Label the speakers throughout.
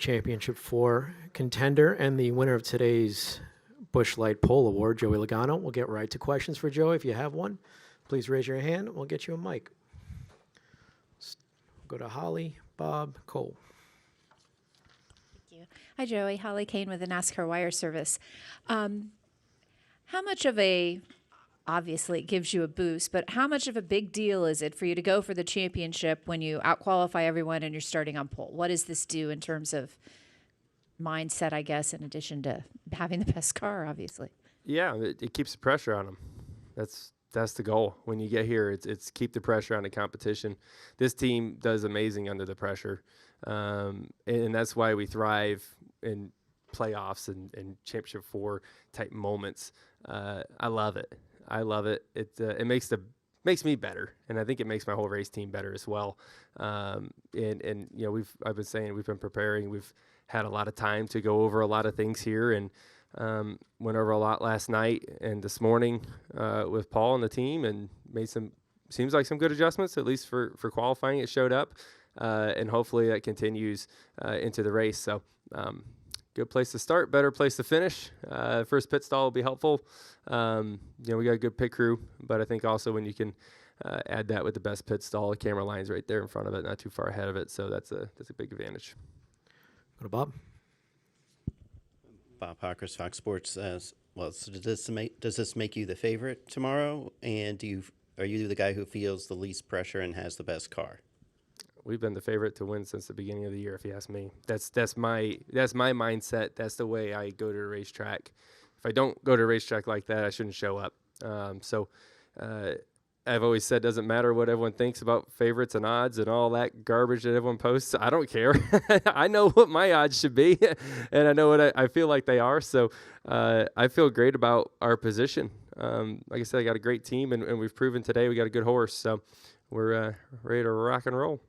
Speaker 1: Championship 4 contender and the winner of today's Busch Light Pole Award, Joey Logano. We'll get right to questions for Joey. If you have one, please raise your hand. We'll get you a mic. Go to Holly, Bob, Cole.
Speaker 2: Thank you. Hi, Joey. Holly Kane with the NASCAR Wire Service. How much of a, obviously it gives you a boost, but how much of a big deal is it for you to go for the championship when you out-qualify everyone and you're starting on pole? What does this do in terms of mindset, I guess, in addition to having the best car, obviously?
Speaker 3: Yeah, it keeps the pressure on them. That's the goal. When you get here, it's keep the pressure on the competition. This team does amazing under the pressure, and that's why we thrive in playoffs and Championship 4 type moments. I love it. I love it. It makes me better, and I think it makes my whole race team better as well. And you know, I've been saying we've been preparing. We've had a lot of time to go over a lot of things here, and went over a lot last night and this morning with Paul and the team, and made seems like some good adjustments, at least for qualifying. It showed up, and hopefully that continues into the race. So good place to start, better place to finish. First pit stall will be helpful. You know, we got a good pit crew, but I think also when you can add that with the best pit stall, the camera line's right there in front of it, not too far ahead of it. So that's a big advantage.
Speaker 1: Go to Bob.
Speaker 4: Bob Hawkers, Fox Sports. Well, so does this make you the favorite tomorrow? And are you the guy who feels the least pressure and has the best car?
Speaker 3: We've been the favorite to win since the beginning of the year, if you ask me. That's my mindset. That's the way I go to a racetrack. If I don't go to a racetrack like that, I shouldn't show up. I've always said, doesn't matter what everyone thinks about favorites and odds and all that garbage that everyone posts. I don't care. I know what my odds should be, and I know what I feel like they are. So I feel great about our position. Like I said, I got a great team, and we've proven today we got a good horse. So we're ready to rock and roll.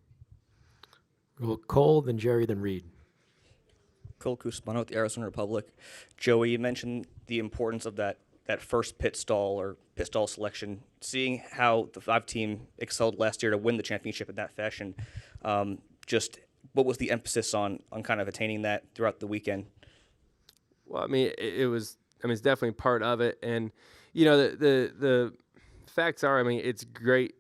Speaker 1: Well, Cole, then Jerry, then Reed.
Speaker 5: Cole Cusimano with the Arizona Republic. Joey, you mentioned the importance of that first pit stall or pit stall selection. Seeing how the 5 team excelled last year to win the championship in that fashion, just what was the emphasis on kind of attaining that throughout the weekend?
Speaker 3: Well, I mean, it's definitely part of it. And, you know, the facts are, I mean, it's great.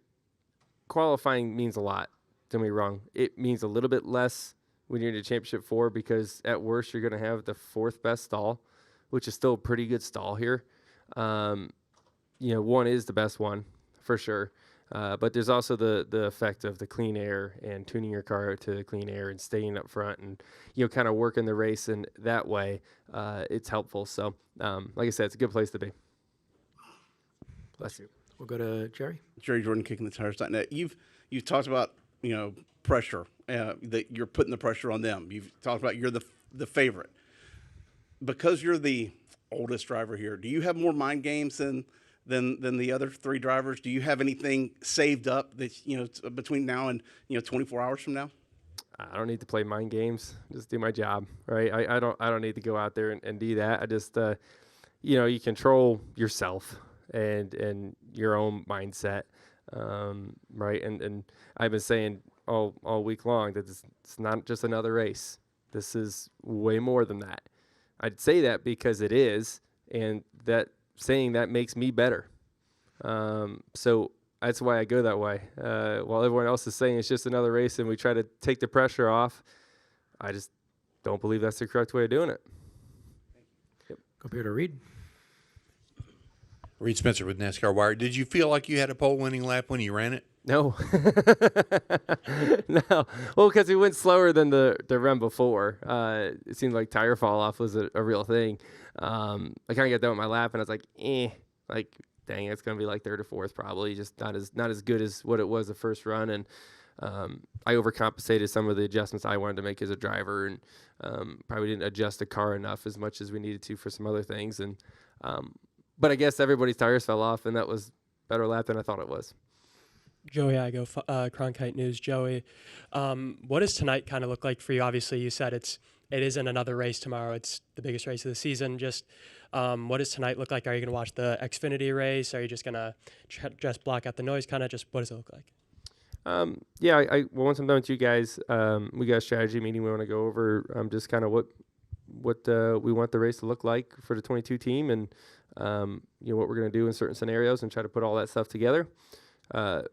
Speaker 3: Qualifying means a lot. Don't get me wrong. It means a little bit less when you're in the Championship 4 because at worst you're going to have the 4th best stall, which is still a pretty good stall here. You know, 1 is the best one for sure. But there's also the effect of the clean air and tuning your car to the clean air and staying up front and, you know, kind of working the race in that way. It's helpful. So, like I said, it's a good place to be. Bless you.
Speaker 1: We'll go to Jerry.
Speaker 6: Jerry Jordan, KickingTheTires.net. You've talked about, you know, pressure, that you're putting the pressure on them. You've talked about you're the favorite. Because you're the oldest driver here, do you have more mind games than the other 3 drivers? Do you have anything saved up that, you know, between now and, you know, 24 hours from now?
Speaker 3: I don't need to play mind games. Just do my job, right? I don't need to go out there and do that. I just, you know, you control yourself and your own mindset, right? And I've been saying all week long that it's not just another race. This is way more than that. I'd say that because it is, and that saying that makes me better. So that's why I go that way. While everyone else is saying it's just another race and we try to take the pressure off, I just don't believe that's the correct way of doing it.
Speaker 1: Yep. Go here to Reed.
Speaker 7: Reed Spencer with NASCAR Wire. Did you feel like you had a pole-winning lap when you ran it?
Speaker 3: No. No. Well, because we went slower than the run before. It seemed like tire fall off was a real thing. I kind of got done with my lap, and I was like, dang, it's going to be like 3rd or 4th probably, just not as good as what it was the first run. And I overcompensated some of the adjustments I wanted to make as a driver, and probably didn't adjust the car enough as much as we needed to for some other things. And but I guess everybody's tires fell off, and that was a better lap than I thought it was.
Speaker 8: Joey Igo, Cronkite News. Joey, what does tonight kind of look like for you? Obviously, you said it isn't another race tomorrow. It's the biggest race of the season. Just what does tonight look like? Are you going to watch the Xfinity race? Are you just going to just block out the noise? Kind of just what does it look like?
Speaker 3: Yeah, well, once I'm done with you guys, we got a strategy meeting we want to go over, just kind of what we want the race to look like for the 22 team, and what we're going to do in certain scenarios, and try to put all that stuff together,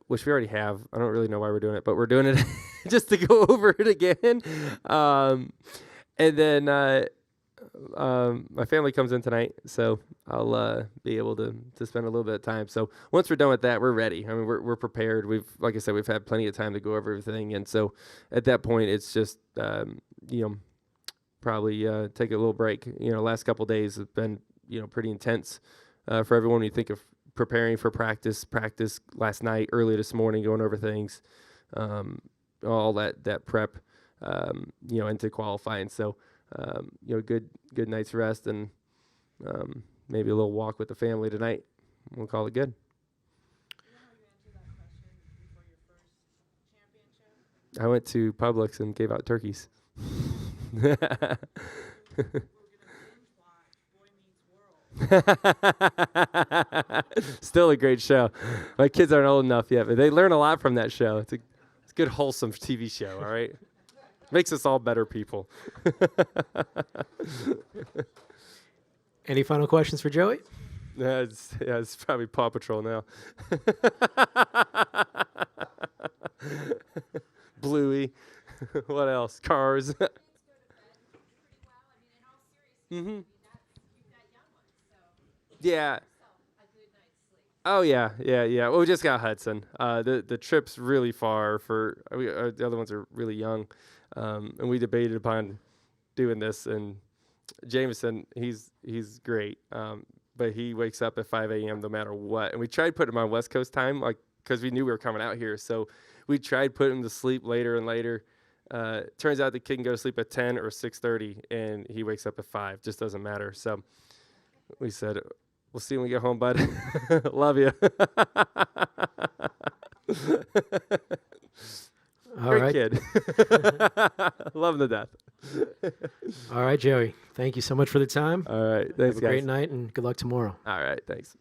Speaker 3: which we already have. I don't really know why we're doing it, but we're doing it just to go over it again. And then my family comes in tonight, so I'll be able to spend a little bit of time. So once we're done with that, we're ready. I mean, we're prepared. Like I said, we've had plenty of time to go over everything, and so at that point, it's just probably take a little break. Last couple of days have been pretty intense for everyone. When you think of preparing for practice last night, early this morning, going over things, all that prep, into qualifying. So. Good night's rest, and maybe a little walk with the family tonight. We'll call it good. I went to Publix and gave out turkeys. Still a great show. My kids aren't old enough yet, but they learn a lot from that show. It's a good, wholesome TV show, all right? Makes us all better people.
Speaker 1: Any final questions for Joey?
Speaker 3: It's probably Paw Patrol now. Bluey. What else? Cars. Mm-hmm. Yeah. Oh yeah. Well, we just got Hudson. The trip's really far the other ones are really young, and we debated upon doing this. And Jameson, he's great, but he wakes up at 5 a.m. no matter what. And we tried putting him on West Coast time, because we knew we were coming out here. So we tried putting him to sleep later and later. Turns out the kid can go to sleep at 10 or 6:30, and he wakes up at 5. Just doesn't matter. So we said, we'll see when we get home, bud. Love you. Great kid. Love him to death.
Speaker 1: All right, Joey. Thank you so much for the time.
Speaker 3: All right. Thanks,
Speaker 1: Have a
Speaker 3: guys.
Speaker 1: great night, and good luck tomorrow.
Speaker 3: All right. Thanks.